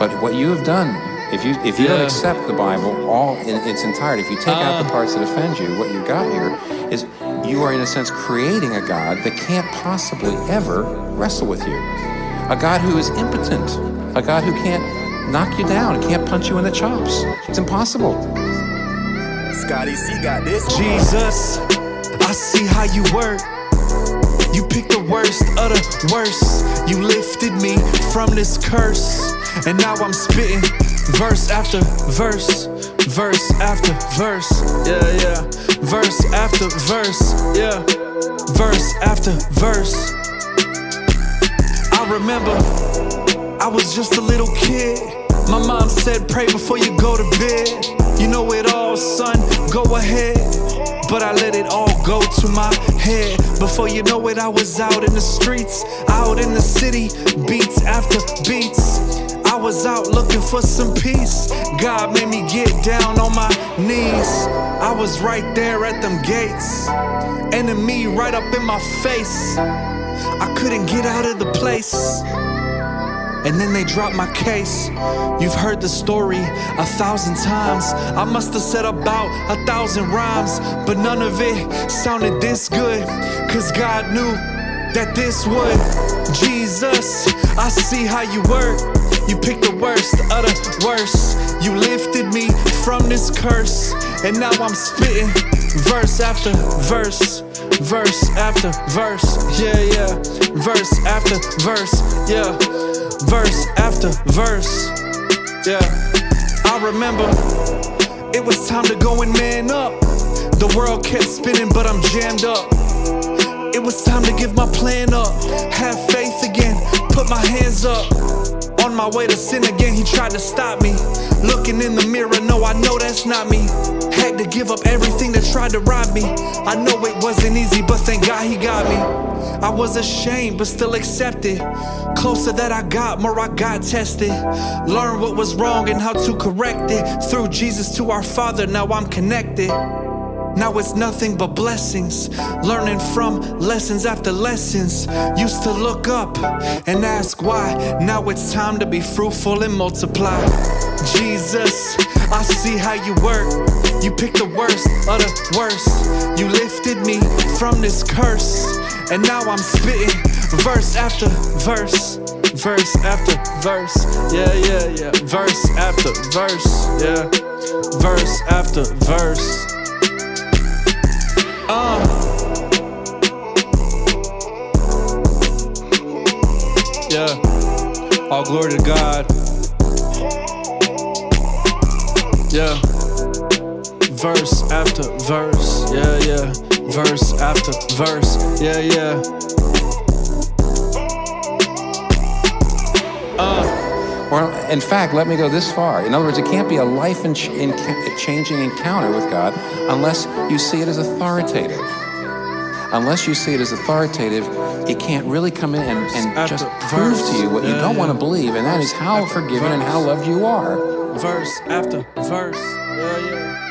But what you have done, if you don't accept the Bible all in its entirety, if you take out the parts that offend you, what you got here is you are in a sense creating a God that can't possibly ever wrestle with you. A God who is impotent, a God who can't knock you down, can't punch you in the chops. It's impossible. Scotty C got this. Jesus, I see how you work. You picked the worst of the worst. You lifted me from this curse, and now I'm spitting verse after verse, verse after verse, yeah, verse after verse, yeah, verse after verse. I remember I was just a little kid. My mom said, pray before you go to bed. You know it all, son, go ahead. But I let it all go to my head. Before you know it, I was out in the streets, out in the city, beats after beats. I was out looking for some peace. God made me get down on my knees. I was right there at them gates, enemy right up in my face. I couldn't get out of the place, and then they dropped my case. You've heard the story 1,000 times. I must have said about 1,000 rhymes, but none of it sounded this good, cause God knew that this would. Jesus, I see how you work. You picked the worst of the worst. You lifted me from this curse, and now I'm spitting verse after verse, verse after verse, yeah, verse after verse, yeah, verse after verse, yeah. I remember it was time to go and man up. The world kept spinning, but I'm jammed up. It was time to give my plan up, have faith again, put my hands up. On my way to sin again, he tried to stop me. Looking in the mirror, no, I know that's not me. Had to give up everything that tried to rob me. I know it wasn't easy, but thank God he got me. I was ashamed, but still accepted. Closer that I got, more I got tested. Learned what was wrong and how to correct it. Through Jesus to our Father, now I'm connected. Now it's nothing but blessings, learning from lessons after lessons. Used to look up and ask why. Now it's time to be fruitful and multiply. Jesus, I see how you work. You picked the worst of the worst. You lifted me from this curse, and now I'm spitting verse after verse, verse after verse, yeah, verse after verse, yeah, verse after verse. Yeah, all glory to God. Yeah, verse after verse, yeah, verse after verse, yeah. Well, in fact, let me go this far. In other words, it can't be a life-changing encounter with God unless you see it as authoritative. Unless you see it as authoritative, it can't really come in and just prove to you what you don't want to believe, and that is how forgiven and how loved you are. Verse after verse, yeah.